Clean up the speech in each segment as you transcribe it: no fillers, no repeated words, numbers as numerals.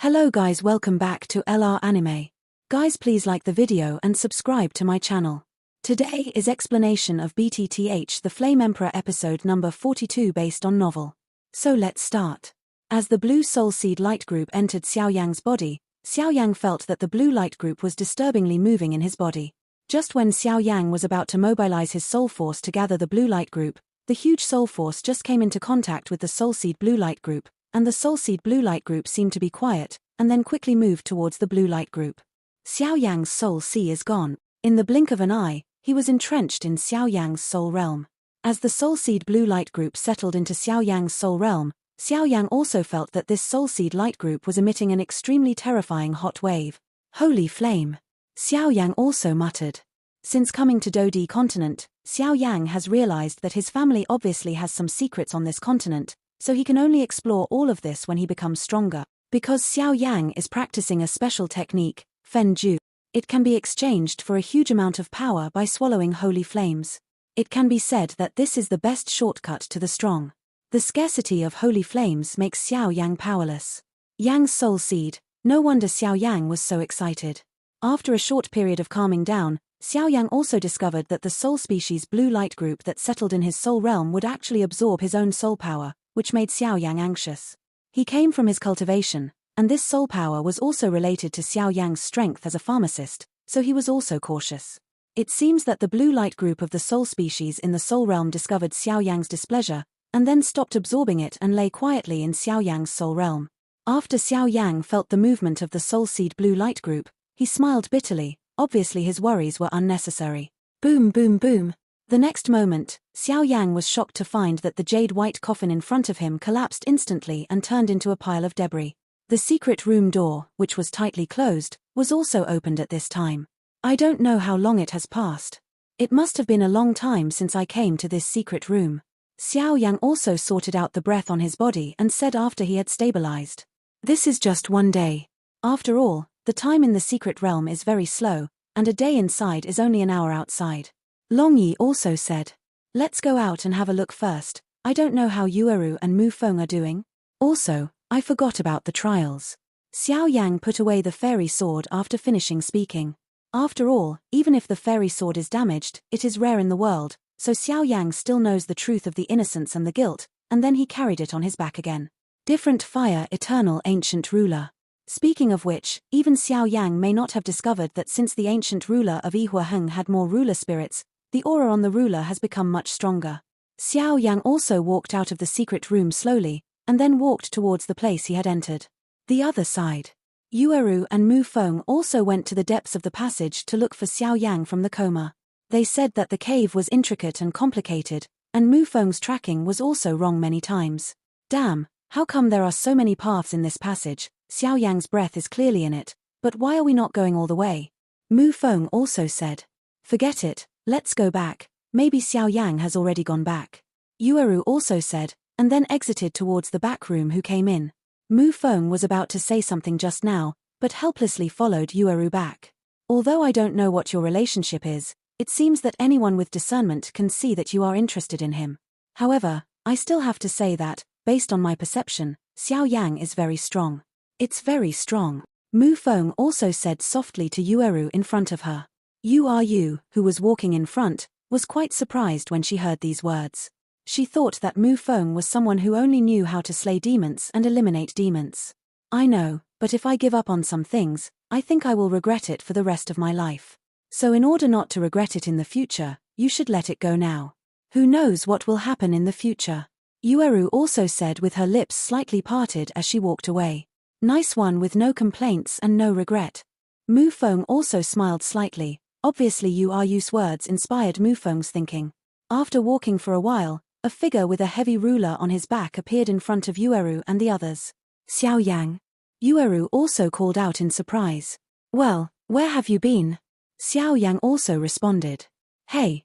Hello guys, welcome back to LR Anime. Guys, please like the video and subscribe to my channel. Today is explanation of BTTH the Flame Emperor episode number 42 based on novel. So let's start. As the blue soul seed light group entered Xiao Yang's body, Xiao Yang felt that the blue light group was disturbingly moving in his body. Just when Xiao Yang was about to mobilize his soul force to gather the blue light group, the huge soul force just came into contact with the soul seed blue light group, and the soul seed blue light group seemed to be quiet, and then quickly moved towards the blue light group. Xiao Yang's soul sea is gone. In the blink of an eye, he was entrenched in Xiao Yang's soul realm. As the soul seed blue light group settled into Xiao Yang's soul realm, Xiao Yang also felt that this soul seed light group was emitting an extremely terrifying hot wave. Holy flame! Xiao Yang also muttered. Since coming to Dodi continent, Xiao Yang has realized that his family obviously has some secrets on this continent, so he can only explore all of this when he becomes stronger. Because Xiao Yang is practicing a special technique, Fen Ju, it can be exchanged for a huge amount of power by swallowing holy flames. It can be said that this is the best shortcut to the strong. The scarcity of holy flames makes Xiao Yang powerless. Yang's soul seed, no wonder Xiao Yang was so excited. After a short period of calming down, Xiao Yang also discovered that the soul species blue light group that settled in his soul realm would actually absorb his own soul power, which made Xiao Yang anxious. He came from his cultivation, and this soul power was also related to Xiao Yang's strength as a pharmacist, so he was also cautious. It seems that the blue light group of the soul species in the soul realm discovered Xiao Yang's displeasure, and then stopped absorbing it and lay quietly in Xiao Yang's soul realm. After Xiao Yang felt the movement of the soul seed blue light group, he smiled bitterly. Obviously his worries were unnecessary. Boom boom boom. The next moment, Xiao Yang was shocked to find that the jade white coffin in front of him collapsed instantly and turned into a pile of debris. The secret room door, which was tightly closed, was also opened at this time. I don't know how long it has passed. It must have been a long time since I came to this secret room. Xiao Yang also sorted out the breath on his body and said after he had stabilized. This is just one day. After all, the time in the secret realm is very slow, and a day inside is only an hour outside. Long Yi also said. Let's go out and have a look first. I don't know how Yueru and Mu Feng are doing. Also, I forgot about the trials. Xiao Yang put away the fairy sword after finishing speaking. After all, even if the fairy sword is damaged, it is rare in the world, so Xiao Yang still knows the truth of the innocence and the guilt, and then he carried it on his back again. Different fire, eternal ancient ruler. Speaking of which, even Xiao Yang may not have discovered that since the ancient ruler of Yihua Heng had more ruler spirits, the aura on the ruler has become much stronger. Xiao Yang also walked out of the secret room slowly, and then walked towards the place he had entered. The other side. Yueru and Mu Feng also went to the depths of the passage to look for Xiao Yang from the coma. They said that the cave was intricate and complicated, and Mu Feng's tracking was also wrong many times. Damn, how come there are so many paths in this passage? Xiao Yang's breath is clearly in it, but why are we not going all the way? Mu Feng also said. Forget it, let's go back, maybe Xiao Yang has already gone back. Yueru also said, and then exited towards the back room who came in. Mu Feng was about to say something just now, but helplessly followed Yueru back. Although I don't know what your relationship is, it seems that anyone with discernment can see that you are interested in him. However, I still have to say that, based on my perception, Xiao Yang is very strong. It's very strong. Mu Feng also said softly to Yueru in front of her. Yu, who was walking in front, was quite surprised when she heard these words. She thought that Mu Feng was someone who only knew how to slay demons and eliminate demons. I know, but if I give up on some things, I think I will regret it for the rest of my life. So in order not to regret it in the future, you should let it go now. Who knows what will happen in the future? Yueru also said with her lips slightly parted as she walked away. Nice one with no complaints and no regret. Mu Feng also smiled slightly. Obviously Yu's words inspired Mu Feng's thinking. After walking for a while, a figure with a heavy ruler on his back appeared in front of Yueru and the others. Xiao Yang. Yueru also called out in surprise. Well, where have you been? Xiao Yang also responded. Hey,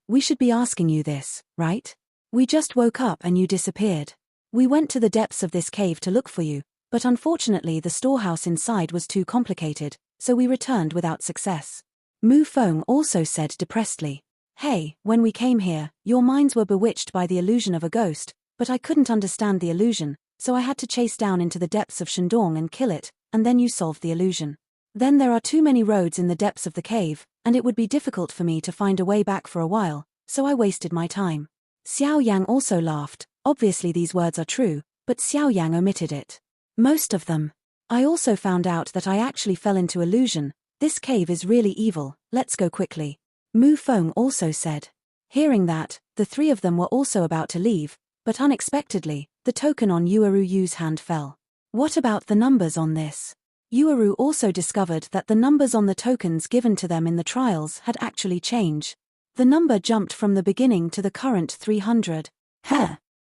we should be asking you this, right? We just woke up and you disappeared. We went to the depths of this cave to look for you, but unfortunately the storehouse inside was too complicated, so we returned without success. Mu Feng also said depressedly. Hey, when we came here, your minds were bewitched by the illusion of a ghost, but I couldn't understand the illusion, so I had to chase down into the depths of Shandong and kill it, and then you solved the illusion. Then there are too many roads in the depths of the cave, and it would be difficult for me to find a way back for a while, so I wasted my time. Xiao Yang also laughed. Obviously these words are true, but Xiao Yang omitted it. Most of them. I also found out that I actually fell into illusion. This cave is really evil, let's go quickly. Mu Feng also said. Hearing that, the three of them were also about to leave, but unexpectedly, the token on Yueru Yu's hand fell. What about the numbers on this? Yueru also discovered that the numbers on the tokens given to them in the trials had actually changed. The number jumped from the beginning to the current 300.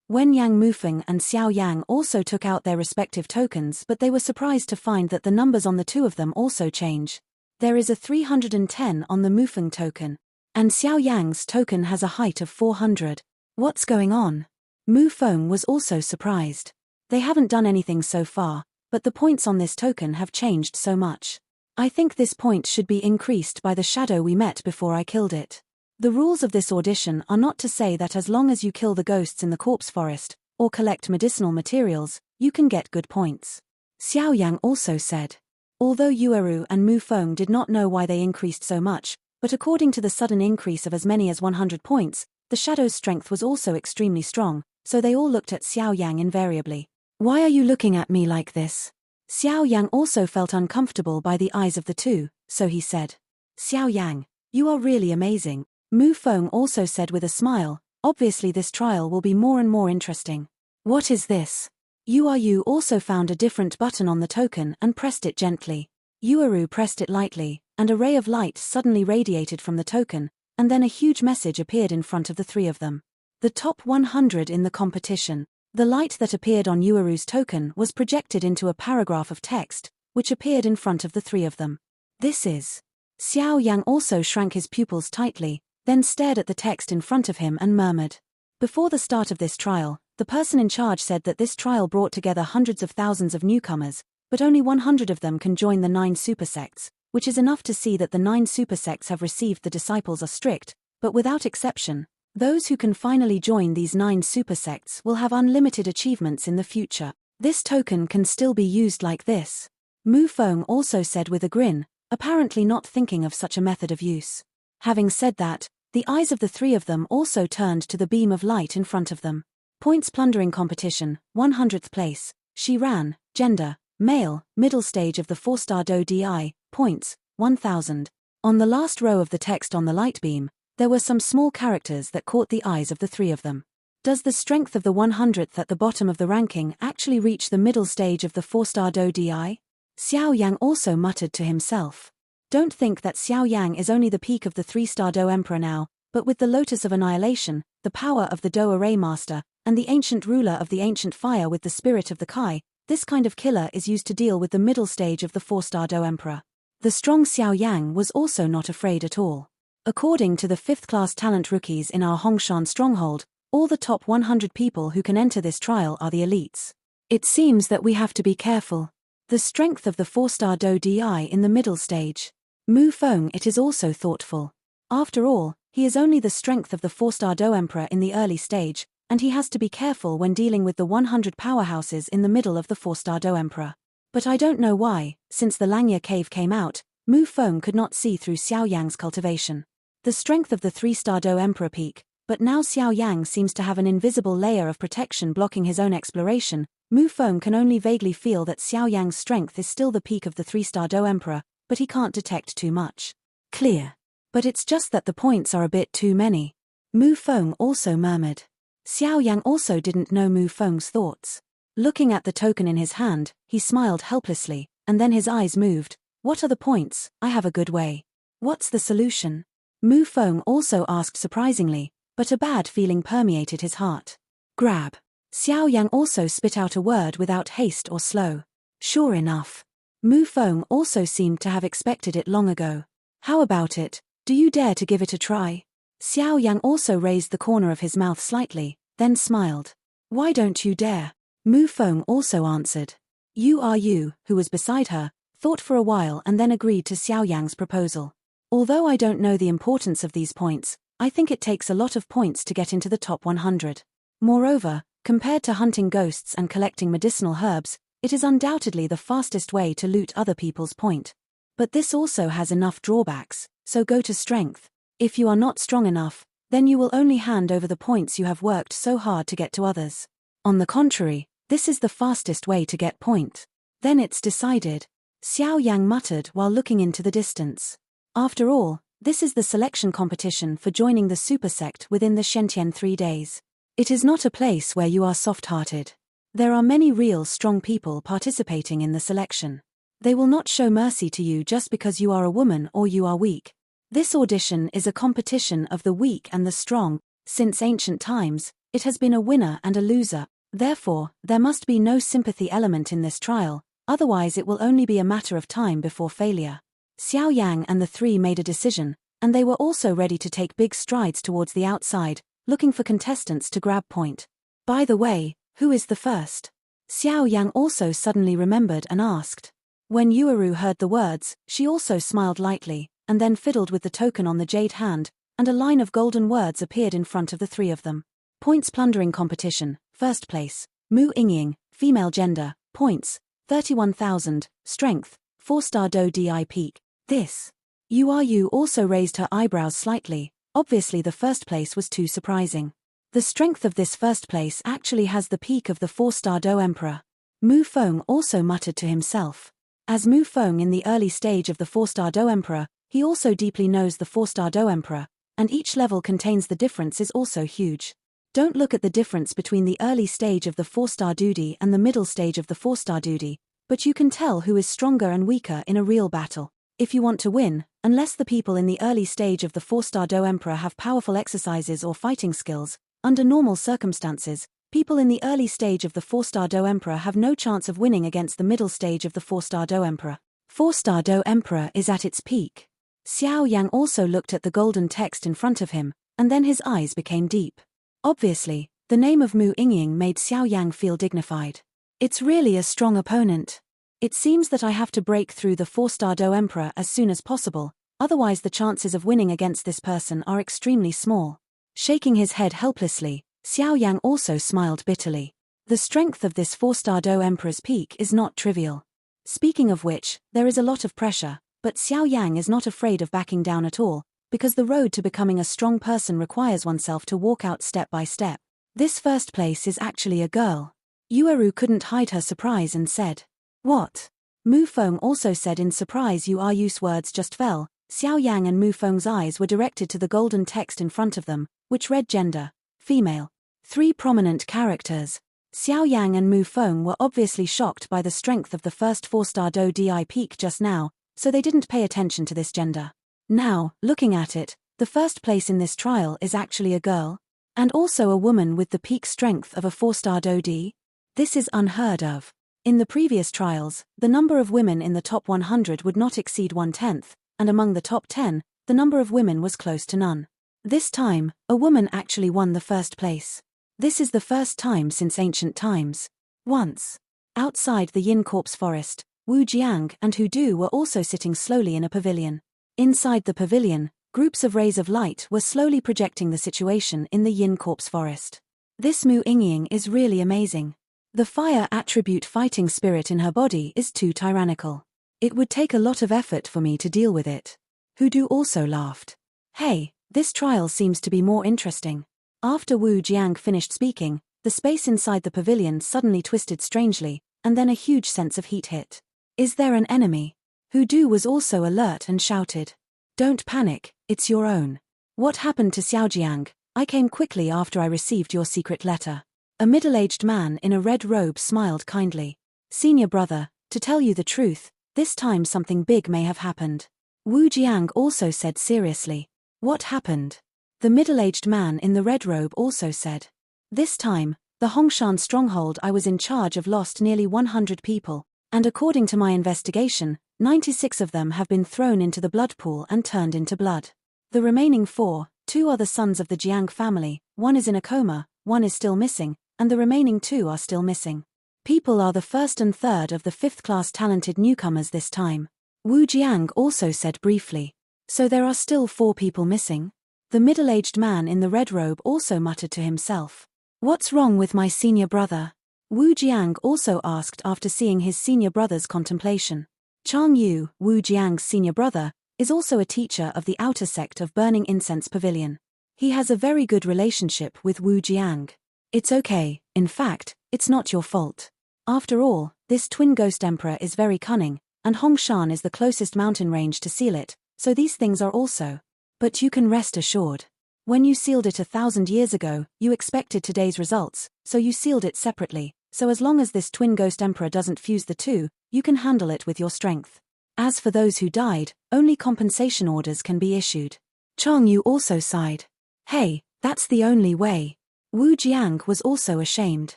When Yang Mufeng and Xiao Yang also took out their respective tokens, but they were surprised to find that the numbers on the two of them also change. There is a 310 on the Mufeng token, and Xiao Yang's token has a height of 400. What's going on? Mu Feng was also surprised. They haven't done anything so far, but the points on this token have changed so much. I think this point should be increased by the shadow we met before I killed it. The rules of this audition are not to say that as long as you kill the ghosts in the corpse forest, or collect medicinal materials, you can get good points. Xiao Yang also said. Although Yueru and Mu Feng did not know why they increased so much, but according to the sudden increase of as many as 100 points, the shadow's strength was also extremely strong, so they all looked at Xiao Yang invariably. Why are you looking at me like this? Xiao Yang also felt uncomfortable by the eyes of the two, so he said. Xiao Yang, you are really amazing. Mu Feng also said with a smile, obviously this trial will be more and more interesting. What is this? Yueru also found a different button on the token and pressed it gently. Yueru pressed it lightly, and a ray of light suddenly radiated from the token, and then a huge message appeared in front of the three of them. The top 100 in the competition. The light that appeared on Yueru's token was projected into a paragraph of text, which appeared in front of the three of them. This is. Xiao Yang also shrank his pupils tightly, then stared at the text in front of him and murmured. Before the start of this trial, the person in charge said that this trial brought together hundreds of thousands of newcomers, but only 100 of them can join the 9 super sects, which is enough to see that the 9 super sects have received the disciples are strict, but without exception, those who can finally join these 9 super sects will have unlimited achievements in the future. This token can still be used like this. Mu Feng also said with a grin, apparently not thinking of such a method of use. Having said that, the eyes of the three of them also turned to the beam of light in front of them. Points plundering competition, 100th place, she ran, gender, male, middle stage of the 4-star Do Di, points, 1000. On the last row of the text on the light beam, there were some small characters that caught the eyes of the three of them. Does the strength of the 100th at the bottom of the ranking actually reach the middle stage of the 4-star Do Di? Xiao Yang also muttered to himself. Don't think that Xiao Yang is only the peak of the 3-star Do Emperor now, but with the Lotus of Annihilation, the power of the Do Array Master, and the ancient ruler of the ancient fire with the spirit of the Kai, this kind of killer is used to deal with the middle stage of the 4-star Do Emperor. The strong Xiao Yang was also not afraid at all. According to the 5th-class talent rookies in our Hongshan stronghold, all the top 100 people who can enter this trial are the elites. It seems that we have to be careful. The strength of the 4-star Do Di in the middle stage. Mu Feng it is also thoughtful. After all, he is only the strength of the 4-star Do Emperor in the early stage, and he has to be careful when dealing with the 100 powerhouses in the middle of the 4-star Do Emperor. But I don't know why, since the Langya cave came out, Mu Feng could not see through Xiao Yang's cultivation. The strength of the 3-star Do Emperor peak, but now Xiao Yang seems to have an invisible layer of protection blocking his own exploration. Mu Feng can only vaguely feel that Xiao Yang's strength is still the peak of the 3-star Do Emperor, but he can't detect too much. Clear. But it's just that the points are a bit too many. Mu Feng also murmured. Xiao Yang also didn't know Mu Feng's thoughts. Looking at the token in his hand, he smiled helplessly, and then his eyes moved. What are the points? I have a good way. What's the solution? Mu Feng also asked surprisingly, but a bad feeling permeated his heart. Grab. Xiao Yang also spit out a word without haste or slow. Sure enough. Mu Feng also seemed to have expected it long ago. How about it? Do you dare to give it a try? Xiao Yang also raised the corner of his mouth slightly, then smiled. Why don't you dare? Mu Feng also answered. Yu, who was beside her, thought for a while and then agreed to Xiao Yang's proposal. Although I don't know the importance of these points, I think it takes a lot of points to get into the top 100. Moreover, compared to hunting ghosts and collecting medicinal herbs, It is undoubtedly the fastest way to loot other people's point. But this also has enough drawbacks, so go to strength. If you are not strong enough, then you will only hand over the points you have worked so hard to get to others. On the contrary, this is the fastest way to get point. Then it's decided, Xiao Yan muttered while looking into the distance. After all, this is the selection competition for joining the super sect within the Shentian 3 days. It is not a place where you are soft-hearted. There are many real strong people participating in the selection. They will not show mercy to you just because you are a woman or you are weak. This audition is a competition of the weak and the strong. Since ancient times, it has been a winner and a loser. Therefore, there must be no sympathy element in this trial, otherwise it will only be a matter of time before failure. Xiao Yang and the three made a decision, and they were also ready to take big strides towards the outside, looking for contestants to grab point. By the way, who is the first? Xiao Yang also suddenly remembered and asked. When Yueru heard the words, she also smiled lightly, and then fiddled with the token on the jade hand, and a line of golden words appeared in front of the three of them. Points plundering competition, first place, Mu Yingying, female gender, points, 31,000, strength, 4-star Do Di peak. This. Yu also raised her eyebrows slightly, obviously the first place was too surprising. The strength of this first place actually has the peak of the 4-star Do Emperor. Mu Feng also muttered to himself. As Mu Feng in the early stage of the 4-star Do Emperor, he also deeply knows the 4-star Do Emperor, and each level contains the difference is also huge. Don't look at the difference between the early stage of the 4-star Dudi and the middle stage of the 4-star Dudi, but you can tell who is stronger and weaker in a real battle. If you want to win, unless the people in the early stage of the 4-star Do Emperor have powerful exercises or fighting skills, under normal circumstances, people in the early stage of the 4-star Do Emperor have no chance of winning against the middle stage of the 4-star Do Emperor. 4-star Do Emperor is at its peak. Xiao Yang also looked at the golden text in front of him, and then his eyes became deep. Obviously, the name of Mu Yingying made Xiao Yang feel dignified. It's really a strong opponent. It seems that I have to break through the 4-star Do Emperor as soon as possible, otherwise the chances of winning against this person are extremely small. Shaking his head helplessly, Xiao Yang also smiled bitterly. The strength of this 4-star Do Emperor's peak is not trivial. Speaking of which, there is a lot of pressure, but Xiao Yang is not afraid of backing down at all, because the road to becoming a strong person requires oneself to walk out step by step. This first place is actually a girl. Yueru couldn't hide her surprise and said, "What?" Mu Feng also said in surprise. Yu's words just fell. Xiao Yang and Mu Feng's eyes were directed to the golden text in front of them, which read gender, female. 3 prominent characters. Xiao Yang and Mu Feng were obviously shocked by the strength of the first 4-star Do Di peak just now, so they didn't pay attention to this gender. Now, looking at it, the first place in this trial is actually a girl, and also a woman with the peak strength of a 4-star Do Di. This is unheard of. In the previous trials, the number of women in the top 100 would not exceed 1/10, and among the top 10, the number of women was close to none. This time, a woman actually won the first place. This is the first time since ancient times. Once. Outside the Yin Corpse forest, Wu Jiang and Hu Du were also sitting slowly in a pavilion. Inside the pavilion, groups of rays of light were slowly projecting the situation in the Yin Corpse forest. This Mu Yingying is really amazing. The fire attribute fighting spirit in her body is too tyrannical. It would take a lot of effort for me to deal with it. Hu Du also laughed. Hey, this trial seems to be more interesting. After Wu Jiang finished speaking, the space inside the pavilion suddenly twisted strangely, and then a huge sense of heat hit. Is there an enemy? Hu Du was also alert and shouted. Don't panic, it's your own. What happened to Xiaojiang? I came quickly after I received your secret letter. A middle-aged man in a red robe smiled kindly. Senior brother, to tell you the truth, this time something big may have happened. Wu Jiang also said seriously. What happened? The middle-aged man in the red robe also said. This time, the Hongshan stronghold I was in charge of lost nearly 100 people, and according to my investigation, 96 of them have been thrown into the blood pool and turned into blood. The remaining 4, 2 are the sons of the Jiang family, 1 is in a coma, 1 is still missing, and the remaining 2 are still missing. People are the 1st and 3rd of the 5th-class talented newcomers this time. Wu Jiang also said briefly. So there are still 4 people missing? The middle-aged man in the red robe also muttered to himself. What's wrong with my senior brother? Wu Jiang also asked after seeing his senior brother's contemplation. Chang Yu, Wu Jiang's senior brother, is also a teacher of the outer sect of Burning Incense Pavilion. He has a very good relationship with Wu Jiang. It's okay, in fact, it's not your fault. After all, this twin ghost emperor is very cunning, and Hongshan is the closest mountain range to seal it, so these things are also. But you can rest assured. When you sealed it 1,000 years ago, you expected today's results, so you sealed it separately, so as long as this twin ghost emperor doesn't fuse the two, you can handle it with your strength. As for those who died, only compensation orders can be issued. Chang Yu also sighed. Hey, that's the only way. Wu Jiang was also ashamed.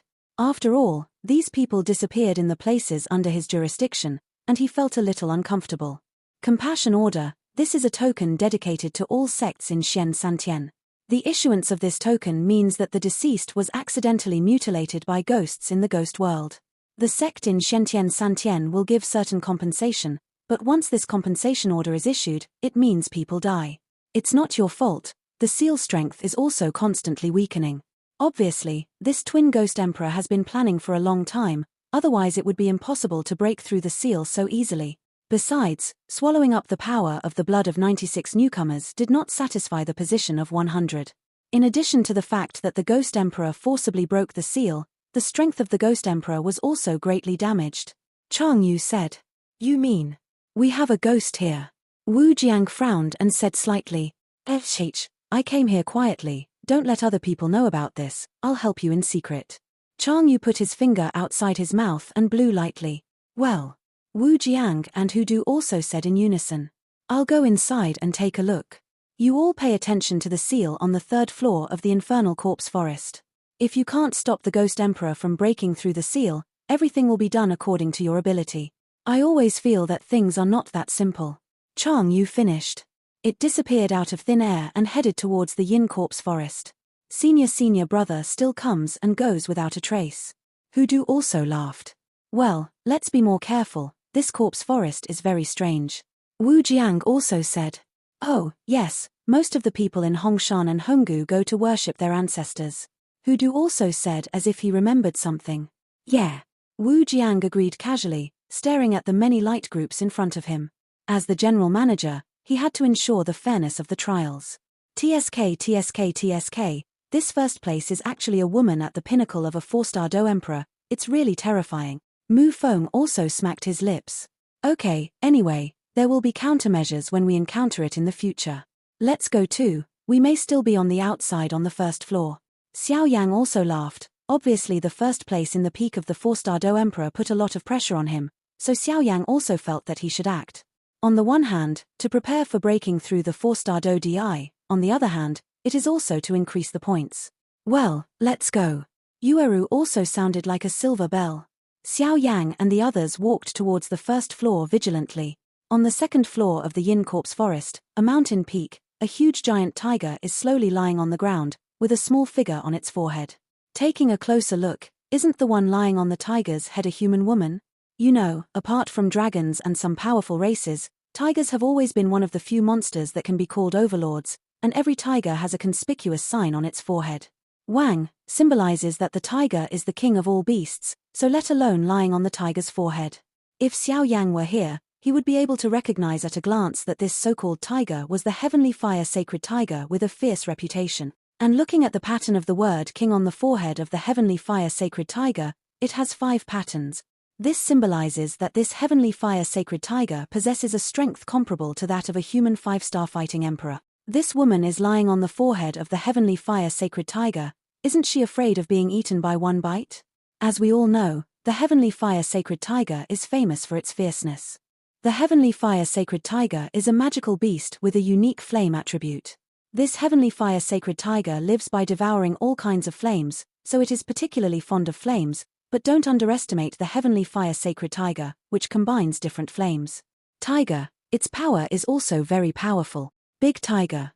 After all, these people disappeared in the places under his jurisdiction, and he felt a little uncomfortable. Compassion Order, this is a token dedicated to all sects in Xian Santian. The issuance of this token means that the deceased was accidentally mutilated by ghosts in the ghost world. The sect in Xian Santian will give certain compensation, but once this compensation order is issued, it means people die. It's not your fault. The seal strength is also constantly weakening. Obviously, this twin ghost emperor has been planning for a long time, otherwise it would be impossible to break through the seal so easily. Besides, swallowing up the power of the blood of 96 newcomers did not satisfy the position of 100. In addition to the fact that the ghost emperor forcibly broke the seal, the strength of the ghost emperor was also greatly damaged. Chang Yu said. You mean? We have a ghost here. Wu Jiang frowned and said slightly. I came here quietly, don't let other people know about this, I'll help you in secret. Chang Yu put his finger outside his mouth and blew lightly. Well. Wu Jiang and Hu Du also said in unison. I'll go inside and take a look. You all pay attention to the seal on the 3rd floor of the Infernal Corpse Forest. If you can't stop the Ghost Emperor from breaking through the seal, everything will be done according to your ability. I always feel that things are not that simple. Chang Yu finished. It disappeared out of thin air and headed towards the Yin Corpse Forest. Senior brother still comes and goes without a trace. Hu Du also laughed. Well, let's be more careful. This corpse forest is very strange. Wu Jiang also said. Oh, yes, most of the people in Hongshan and Honggu go to worship their ancestors. Hu Du also said as if he remembered something. Yeah. Wu Jiang agreed casually, staring at the many light groups in front of him. As the general manager, he had to ensure the fairness of the trials. TSK. This first place is actually a woman at the pinnacle of a 4-star Do Emperor. It's really terrifying. Mu Feng also smacked his lips. Okay, anyway, there will be countermeasures when we encounter it in the future. Let's go too, we may still be on the outside on the 1st floor. Xiao Yan also laughed. Obviously the first place in the peak of the 4-star Do Emperor put a lot of pressure on him, so Xiao Yang also felt that he should act. On the one hand, to prepare for breaking through the 4-star Do Di, on the other hand, it is also to increase the points. Well, let's go. Yueru also sounded like a silver bell. Xiao Yang and the others walked towards the 1st floor vigilantly. On the 2nd floor of the Yin Corpse Forest, a mountain peak, a huge giant tiger is slowly lying on the ground, with a small figure on its forehead. Taking a closer look, isn't the one lying on the tiger's head a human woman? You know, apart from dragons and some powerful races, tigers have always been one of the few monsters that can be called overlords, and every tiger has a conspicuous sign on its forehead. Wang symbolizes that the tiger is the king of all beasts, so let alone lying on the tiger's forehead. If Xiao Yang were here, he would be able to recognize at a glance that this so-called tiger was the heavenly fire sacred tiger with a fierce reputation. And looking at the pattern of the word king on the forehead of the heavenly fire sacred tiger, it has 5 patterns. This symbolizes that this heavenly fire sacred tiger possesses a strength comparable to that of a human 5-star fighting emperor. This woman is lying on the forehead of the heavenly fire sacred tiger. Isn't she afraid of being eaten by one bite? As we all know, the heavenly fire sacred tiger is famous for its fierceness. The heavenly fire sacred tiger is a magical beast with a unique flame attribute. This heavenly fire sacred tiger lives by devouring all kinds of flames, so it is particularly fond of flames, but don't underestimate the heavenly fire sacred tiger, which combines different flames. Tiger, its power is also very powerful. Big tiger,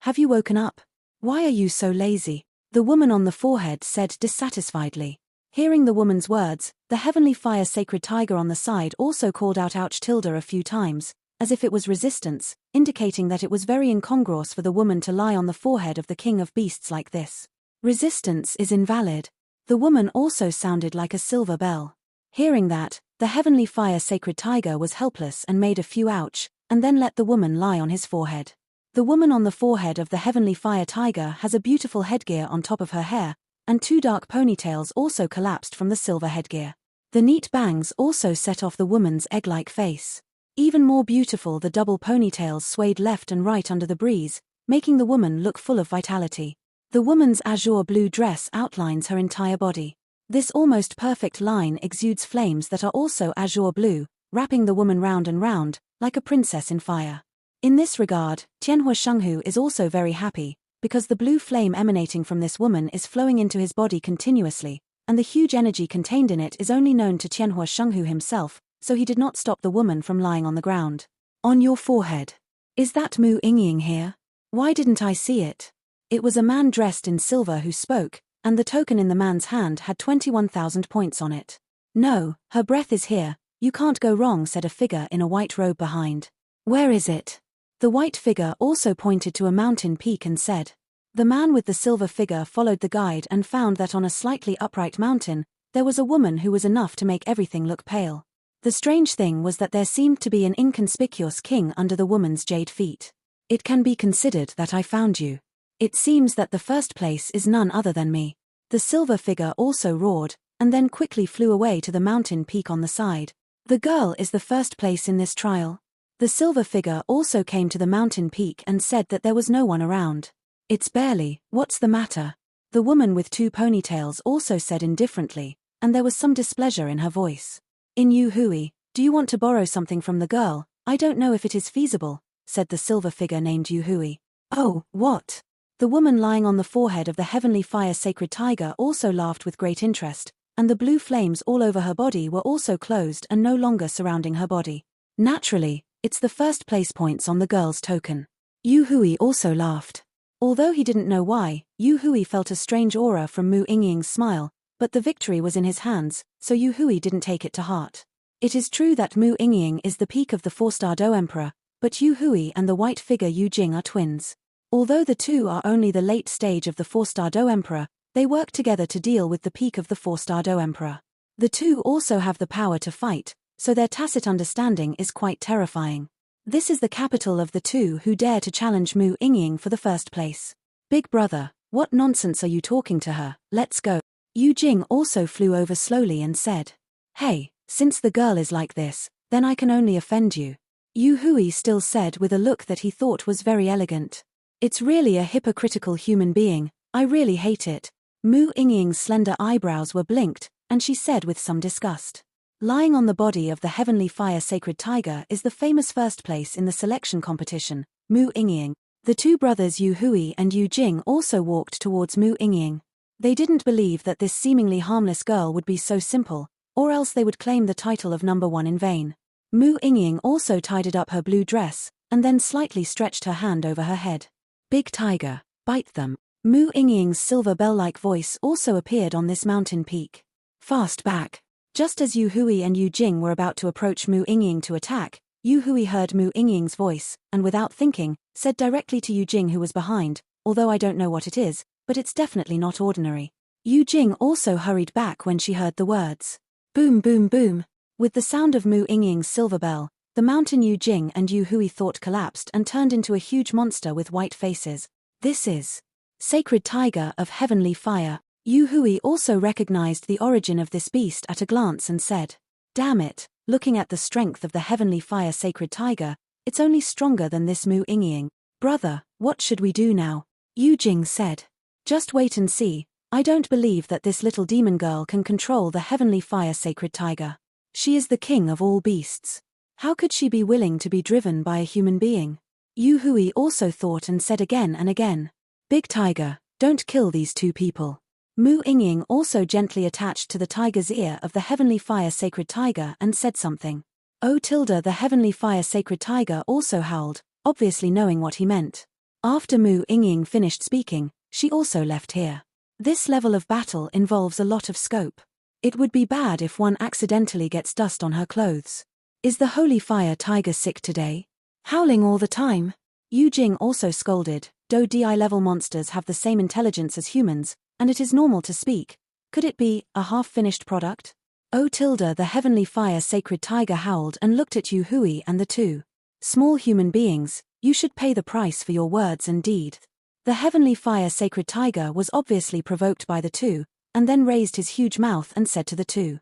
have you woken up? Why are you so lazy? The woman on the forehead said dissatisfiedly. Hearing the woman's words, the heavenly fire sacred tiger on the side also called out ouch tilde a few times, as if it was resistance, indicating that it was very incongruous for the woman to lie on the forehead of the king of beasts like this. Resistance is invalid. The woman also sounded like a silver bell. Hearing that, the heavenly fire sacred tiger was helpless and made a few ouch, and then let the woman lie on his forehead. The woman on the forehead of the heavenly fire tiger has a beautiful headgear on top of her hair, and two dark ponytails also collapsed from the silver headgear. The neat bangs also set off the woman's egg-like face. Even more beautiful, the double ponytails swayed left and right under the breeze, making the woman look full of vitality. The woman's azure blue dress outlines her entire body. This almost perfect line exudes flames that are also azure blue, wrapping the woman round and round, like a princess in fire. In this regard, Tianhua Shenghu is also very happy, because the blue flame emanating from this woman is flowing into his body continuously, and the huge energy contained in it is only known to Tianhua Shenghu himself, so he did not stop the woman from lying on the ground. On your forehead. Is that Mu Yingying here? Why didn't I see it? It was a man dressed in silver who spoke, and the token in the man's hand had 21,000 points on it. No, her breath is here, you can't go wrong, said a figure in a white robe behind. Where is it? The white figure also pointed to a mountain peak and said. The man with the silver figure followed the guide and found that on a slightly upright mountain, there was a woman who was enough to make everything look pale. The strange thing was that there seemed to be an inconspicuous king under the woman's jade feet. It can be considered that I found you. It seems that the first place is none other than me. The silver figure also roared, and then quickly flew away to the mountain peak on the side. The girl is the first place in this trial. The silver figure also came to the mountain peak and said that there was no one around. It's barely, what's the matter? The woman with two ponytails also said indifferently, and there was some displeasure in her voice. In Yu Hui, do you want to borrow something from the girl? I don't know if it is feasible, said the silver figure named Yu Hui. Oh, what? The woman lying on the forehead of the heavenly fire sacred tiger also laughed with great interest, and the blue flames all over her body were also closed and no longer surrounding her body. Naturally, it's the first place points on the girl's token. Yu Hui also laughed. Although he didn't know why, Yu Hui felt a strange aura from Mu Yingying's smile, but the victory was in his hands, so Yu Hui didn't take it to heart. It is true that Mu Yingying is the peak of the four-star Do Emperor, but Yu Hui and the white figure Yu Jing are twins. Although the two are only the late stage of the four-star Do Emperor, they work together to deal with the peak of the four-star Do Emperor. The two also have the power to fight, so their tacit understanding is quite terrifying. This is the capital of the two who dare to challenge Mu Yingying for the first place. Big brother, what nonsense are you talking to her? Let's go. Yu Jing also flew over slowly and said. Hey, since the girl is like this, then I can only offend you. Yu Hui still said with a look that he thought was very elegant. It's really a hypocritical human being, I really hate it. Mu Yingying's slender eyebrows were blinked, and she said with some disgust. Lying on the body of the heavenly fire sacred tiger is the famous first place in the selection competition, Mu Yingying. The two brothers Yu Hui and Yu Jing also walked towards Mu Yingying. They didn't believe that this seemingly harmless girl would be so simple, or else they would claim the title of number one in vain. Mu Yingying also tidied up her blue dress, and then slightly stretched her hand over her head. Big tiger, bite them. Mu Yingying's silver bell-like voice also appeared on this mountain peak. Fast back. Just as Yu Hui and Yu Jing were about to approach Mu Yingying to attack, Yu Hui heard Mu Yingying's voice, and without thinking, said directly to Yu Jing who was behind, although I don't know what it is, but it's definitely not ordinary. Yu Jing also hurried back when she heard the words. Boom boom boom. With the sound of Mu Yingying's silver bell, the mountain Yu Jing and Yu Hui thought collapsed and turned into a huge monster with white faces. This is Sacred Tiger of Heavenly Fire. Yu Hui also recognized the origin of this beast at a glance and said, damn it, looking at the strength of the Heavenly Fire Sacred Tiger, it's only stronger than this Mu Yingying. Brother, what should we do now? Yu Jing said. Just wait and see, I don't believe that this little demon girl can control the Heavenly Fire Sacred Tiger. She is the king of all beasts. How could she be willing to be driven by a human being? Yu Hui also thought and said again and again. Big tiger, don't kill these two people. Mu Yingying also gently attached to the tiger's ear of the Heavenly Fire Sacred Tiger and said something. Oh tilde, the Heavenly Fire Sacred Tiger also howled, obviously knowing what he meant. After Mu Yingying finished speaking, she also left here. This level of battle involves a lot of scope. It would be bad if one accidentally gets dust on her clothes. Is the Holy Fire Tiger sick today? Howling all the time? Yu Jing also scolded, though DI level monsters have the same intelligence as humans, and it is normal to speak, Could it be a half-finished product? Oh Tilda, the heavenly fire sacred tiger howled and looked at Yu Hui and the two. Small human beings, you should pay the price for your words and deed. The heavenly fire sacred tiger was obviously provoked by the two, and then raised his huge mouth and said to the two.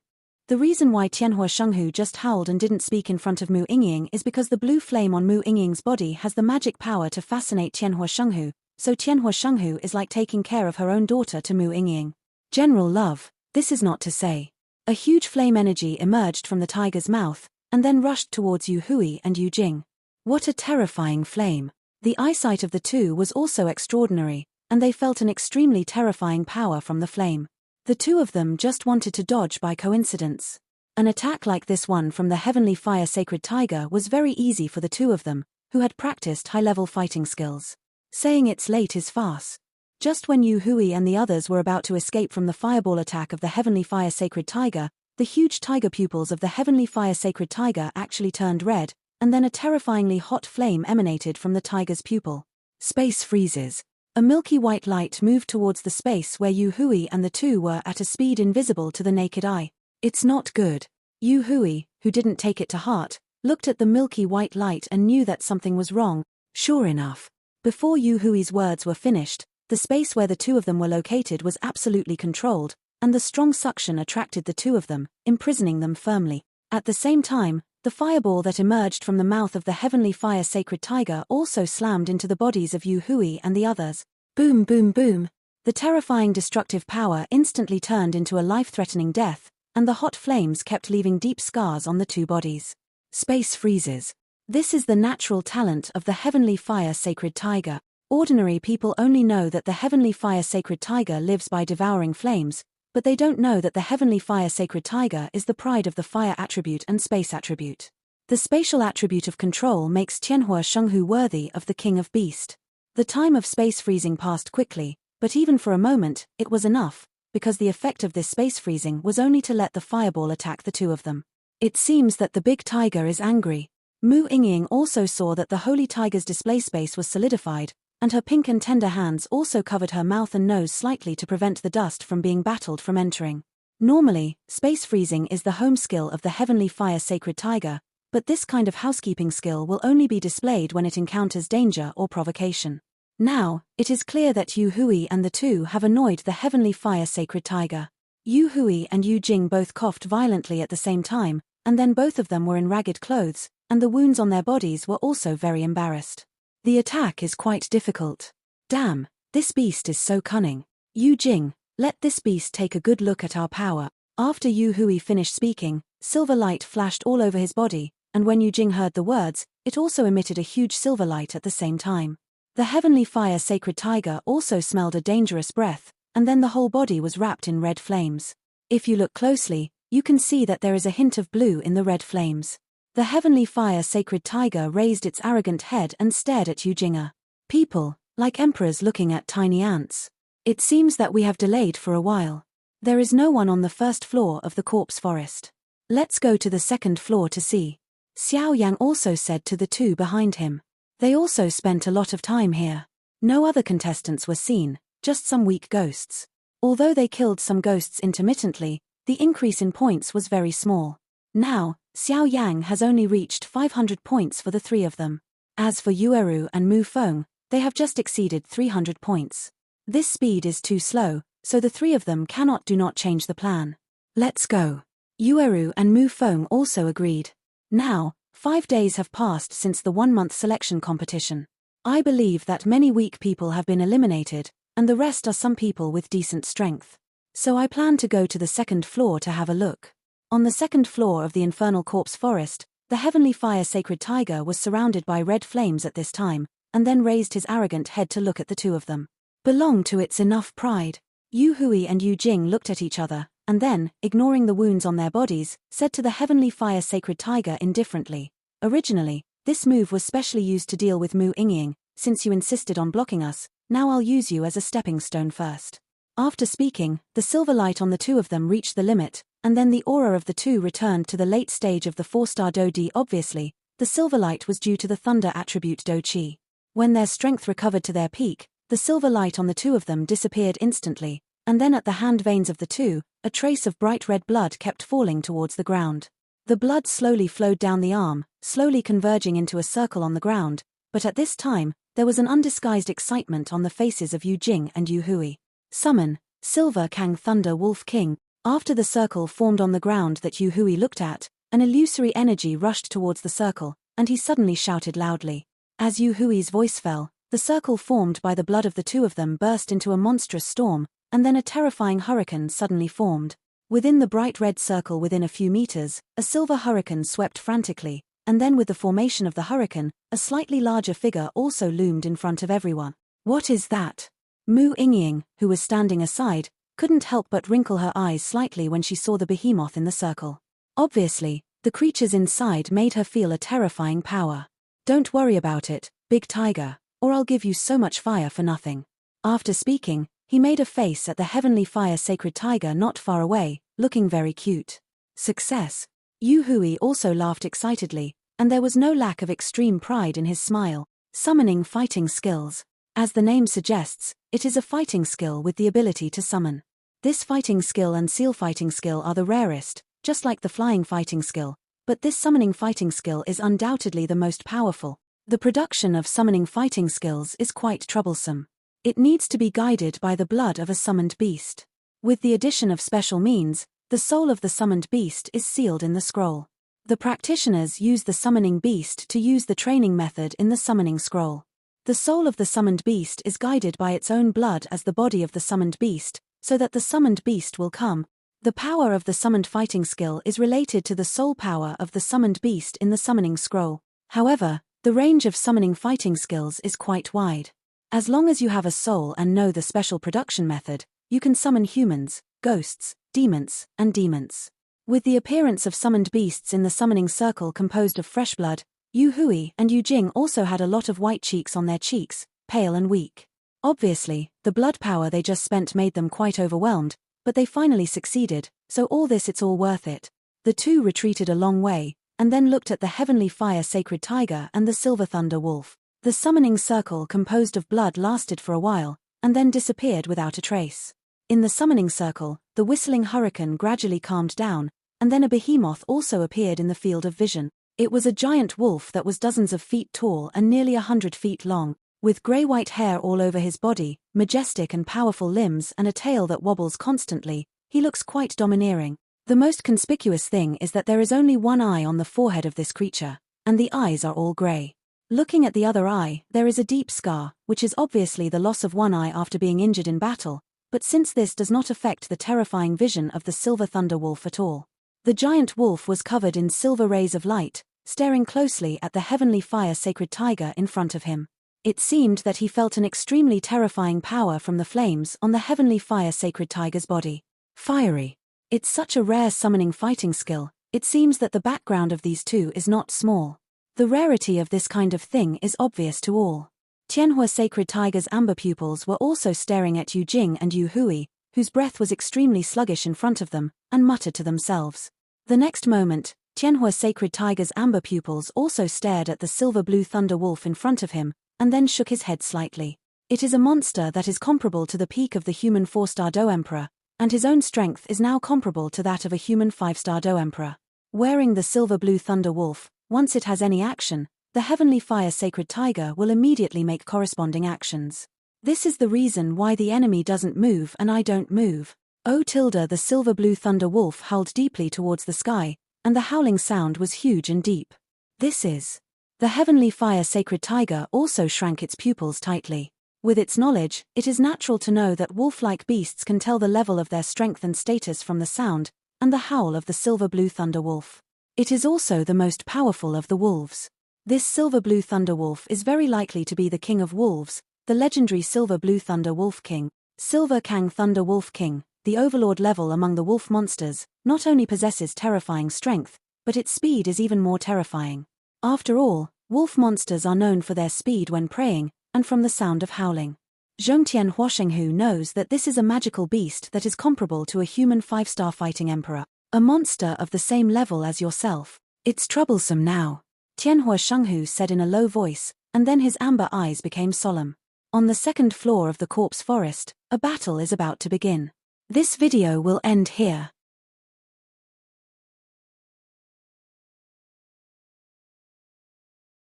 The reason why Tianhua Shenghu just howled and didn't speak in front of Mu Yingying is because the blue flame on Mu Yingying's body has the magic power to fascinate Tianhua Shenghu, so Tianhua Shenghu is like taking care of her own daughter to Mu Yingying. General love, this is not to say. A huge flame energy emerged from the tiger's mouth, and then rushed towards Yu Hui and Yu Jing. What a terrifying flame. The eyesight of the two was also extraordinary, and they felt an extremely terrifying power from the flame. The two of them just wanted to dodge by coincidence. An attack like this one from the heavenly fire sacred tiger was very easy for the two of them, who had practiced high-level fighting skills. Saying it's late is farce. Just when Yu Hui and the others were about to escape from the fireball attack of the heavenly fire sacred tiger, the huge tiger pupils of the heavenly fire sacred tiger actually turned red, and then a terrifyingly hot flame emanated from the tiger's pupil. Space freezes. A milky white light moved towards the space where Yu Hui and the two were at a speed invisible to the naked eye. It's not good. Yu Hui, who didn't take it to heart, looked at the milky white light and knew that something was wrong. Sure enough. Before Yu Hui's words were finished, the space where the two of them were located was absolutely controlled, and the strong suction attracted the two of them, imprisoning them firmly. At the same time, the fireball that emerged from the mouth of the heavenly fire sacred tiger also slammed into the bodies of Yu Hui and the others. Boom, boom, boom. The terrifying destructive power instantly turned into a life-threatening death, and the hot flames kept leaving deep scars on the two bodies. Space freezes. This is the natural talent of the heavenly fire sacred tiger. Ordinary people only know that the heavenly fire sacred tiger lives by devouring flames, but they don't know that the heavenly fire sacred tiger is the pride of the fire attribute and space attribute. The spatial attribute of control makes Tianhua Shenghu worthy of the king of beast. The time of space freezing passed quickly, but even for a moment, it was enough, because the effect of this space freezing was only to let the fireball attack the two of them. It seems that the big tiger is angry. Mu Yingying also saw that the holy tiger's display space was solidified, and her pink and tender hands also covered her mouth and nose slightly to prevent the dust from being battled from entering. Normally, space freezing is the home skill of the heavenly fire sacred tiger, but this kind of housekeeping skill will only be displayed when it encounters danger or provocation. Now, it is clear that Yu Hui and the two have annoyed the heavenly fire sacred tiger. Yu Hui and Yu Jing both coughed violently at the same time, and then both of them were in ragged clothes, and the wounds on their bodies were also very embarrassed. The attack is quite difficult. Damn, this beast is so cunning. Yu Jing, let this beast take a good look at our power. After Yu Hui finished speaking, silver light flashed all over his body, and when Yu Jing heard the words, it also emitted a huge silver light at the same time. The heavenly fire sacred tiger also smelled a dangerous breath, and then the whole body was wrapped in red flames. If you look closely, you can see that there is a hint of blue in the red flames. The heavenly fire sacred tiger raised its arrogant head and stared at Yu Jing. People, like emperors looking at tiny ants. It seems that we have delayed for a while. There is no one on the first floor of the corpse forest. Let's go to the second floor to see. Xiao Yan also said to the two behind him. They also spent a lot of time here. No other contestants were seen, just some weak ghosts. Although they killed some ghosts intermittently, the increase in points was very small. Now, Xiao Yang has only reached 500 points for the three of them. As for Yueru and Mu Feng, they have just exceeded 300 points. This speed is too slow, so the three of them do not change the plan. Let's go. Yueru and Mu Feng also agreed. Now, 5 days have passed since the 1-month selection competition. I believe that many weak people have been eliminated, and the rest are some people with decent strength. So I plan to go to the second floor to have a look. On the second floor of the infernal corpse forest, the heavenly fire sacred tiger was surrounded by red flames at this time, and then raised his arrogant head to look at the two of them. Belong to its enough pride. Yu Hui and Yu Jing looked at each other, and then, ignoring the wounds on their bodies, said to the heavenly fire sacred tiger indifferently. Originally, this move was specially used to deal with Mu Yingying. Since you insisted on blocking us, now I'll use you as a stepping stone first. After speaking, the silver light on the two of them reached the limit, and then the aura of the two returned to the late stage of the 4-star Do Di. Obviously, the silver light was due to the thunder attribute Do Qi. When their strength recovered to their peak, the silver light on the two of them disappeared instantly, and then at the hand veins of the two, a trace of bright red blood kept falling towards the ground. The blood slowly flowed down the arm, slowly converging into a circle on the ground, but at this time, there was an undisguised excitement on the faces of Yu Jing and Yu Hui. Summon, Silver Kang Thunder Wolf King. After the circle formed on the ground that Yu Hui looked at, an illusory energy rushed towards the circle, and he suddenly shouted loudly. As Yu Hui's voice fell, the circle formed by the blood of the two of them burst into a monstrous storm, and then a terrifying hurricane suddenly formed. Within the bright red circle within a few meters, a silver hurricane swept frantically, and then with the formation of the hurricane, a slightly larger figure also loomed in front of everyone. What is that? Mu Yingying, who was standing aside, couldn't help but wrinkle her eyes slightly when she saw the behemoth in the circle. Obviously, the creatures inside made her feel a terrifying power. Don't worry about it, big tiger, or I'll give you so much fire for nothing. After speaking, he made a face at the heavenly fire sacred tiger not far away, looking very cute. Success. Yu Hui also laughed excitedly, and there was no lack of extreme pride in his smile. Summoning fighting skills. As the name suggests, it is a fighting skill with the ability to summon. This fighting skill and seal fighting skill are the rarest, just like the flying fighting skill, but this summoning fighting skill is undoubtedly the most powerful. The production of summoning fighting skills is quite troublesome. It needs to be guided by the blood of a summoned beast. With the addition of special means, the soul of the summoned beast is sealed in the scroll. The practitioners use the summoning beast to use the training method in the summoning scroll. The soul of the summoned beast is guided by its own blood as the body of the summoned beast, so that the summoned beast will come. The power of the summoned fighting skill is related to the soul power of the summoned beast in the summoning scroll. However, the range of summoning fighting skills is quite wide. As long as you have a soul and know the special production method, you can summon humans, ghosts, demons, and demons. With the appearance of summoned beasts in the summoning circle composed of fresh blood, Yu Hui and Yu Jing also had a lot of white cheeks on their cheeks, pale and weak. Obviously, the blood power they just spent made them quite overwhelmed, but they finally succeeded, so all this it's all worth it. The two retreated a long way, and then looked at the heavenly fire sacred tiger and the silver thunder wolf. The summoning circle composed of blood lasted for a while, and then disappeared without a trace. In the summoning circle, the whistling hurricane gradually calmed down, and then a behemoth also appeared in the field of vision. It was a giant wolf that was dozens of feet tall and nearly 100 feet long, with grey-white hair all over his body, majestic and powerful limbs and a tail that wobbles constantly. He looks quite domineering. The most conspicuous thing is that there is only one eye on the forehead of this creature, and the eyes are all grey. Looking at the other eye, there is a deep scar, which is obviously the loss of one eye after being injured in battle, but since this does not affect the terrifying vision of the silver thunder wolf at all. The giant wolf was covered in silver rays of light, staring closely at the heavenly fire sacred tiger in front of him. It seemed that he felt an extremely terrifying power from the flames on the heavenly fire sacred tiger's body. Fiery. It's such a rare summoning fighting skill, it seems that the background of these two is not small. The rarity of this kind of thing is obvious to all. Tianhua sacred tiger's amber pupils were also staring at Yu Jing and Yu Hui, whose breath was extremely sluggish in front of them, and muttered to themselves. The next moment, Tianhua sacred tiger's amber pupils also stared at the silver-blue thunder wolf in front of him, and then shook his head slightly. It is a monster that is comparable to the peak of the human 4-star Do Emperor, and his own strength is now comparable to that of a human 5-star Do Emperor. Wearing the silver-blue thunder wolf, once it has any action, the heavenly fire sacred tiger will immediately make corresponding actions. This is the reason why the enemy doesn't move and I don't move. The silver-blue thunder wolf howled deeply towards the sky, and the howling sound was huge and deep. This is. The heavenly fire sacred tiger also shrank its pupils tightly. With its knowledge, it is natural to know that wolf-like beasts can tell the level of their strength and status from the sound and the howl of the silver-blue thunder wolf. It is also the most powerful of the wolves. This silver-blue thunder wolf is very likely to be the king of wolves, the legendary silver-blue thunder wolf king, Silver Kang Thunder Wolf King. The overlord level among the wolf monsters not only possesses terrifying strength, but its speed is even more terrifying. After all, wolf monsters are known for their speed when preying, and from the sound of howling. Zhongtian Huoshenghu knows that this is a magical beast that is comparable to a human 5-star fighting emperor, a monster of the same level as yourself. It's troublesome now, Tianhua Shenghu said in a low voice, and then his amber eyes became solemn. On the second floor of the corpse forest, a battle is about to begin. This video will end here.